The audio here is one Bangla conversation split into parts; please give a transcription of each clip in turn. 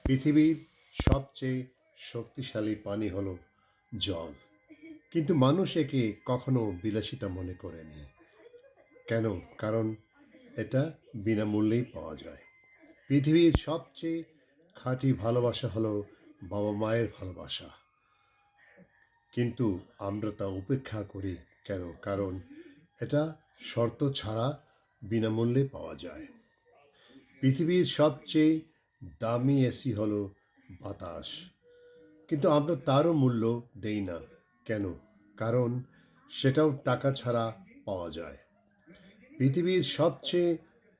পৃথিবীর সবচেয়ে শক্তিশালী পানি হলো জল, কিন্তু মানুষ একে কখনো বিলাসিতা মনে করেনি। কেন? কারণ এটা বিনামূল্যেই পাওয়া যায়। পৃথিবীর সবচেয়ে খাঁটি ভালোবাসা হলো বাবা মায়ের ভালোবাসা, কিন্তু আমরা তা উপেক্ষা করি। কেন? কারণ এটা শর্ত ছাড়া বিনামূল্যে পাওয়া যায়। পৃথিবীর সবচেয়ে দামি এসি হলো বাতাস, কিন্তু আমরা তারও মূল্য দেই না। কেন? কারণ সেটাও টাকা ছাড়া পাওয়া যায়। পৃথিবীর সবচেয়ে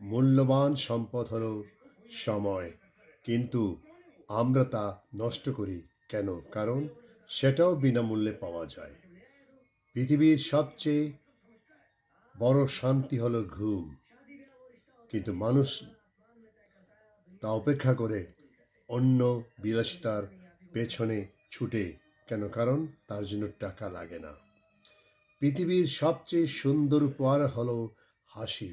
মূল্যবান সম্পদ হলো সময়, কিন্তু আমরা তা নষ্ট করি। কেন? কারণ সেটাও বিনামূল্যে পাওয়া যায়। পৃথিবীর সবচেয়ে বড় শান্তি হলো ঘুম, কিন্তু মানুষ তা উপেক্ষা করে অন্য বিলাসিতার পেছনে ছুটে। কেন? কারণ তার জন্য টাকা লাগে না। পৃথিবীর সবচেয়ে সুন্দর উপহার হলো হাসি,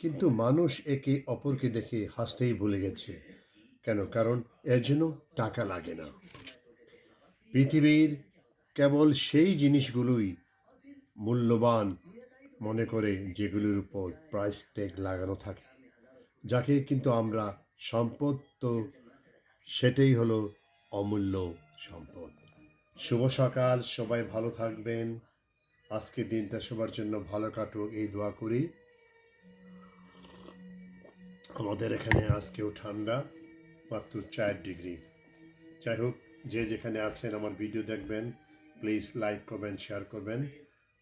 কিন্তু মানুষ একে অপরকে দেখে হাসতেই ভুলে গেছে। কেন? কারণ এর জন্য টাকা লাগে না। পৃথিবীর কেবল সেই জিনিসগুলোই মূল্যবান মনে করে যেগুলির উপর প্রাইস ট্যাগ লাগানো থাকে, যাকে কিন্তু আমরা সম্পদ তো সেটাই হলো অমূল্য সম্পদ। শুভ সকাল, সবাই ভালো থাকবেন। আজকের দিনটা সবার জন্য ভালো কাটুক এই দোয়া করি। আমাদের এখানে আজকেও ঠান্ডা, মাত্র 4 ডিগ্রি। যাই হোক, যে যেখানে আছেন আমার ভিডিও দেখবেন, প্লিজ লাইক করবেন, শেয়ার করবেন,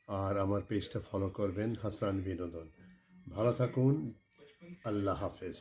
আর আমার পেজটা ফলো করবেন, হাসান বিনোদন। ভালো থাকুন। আল্লাহ হাফেজ।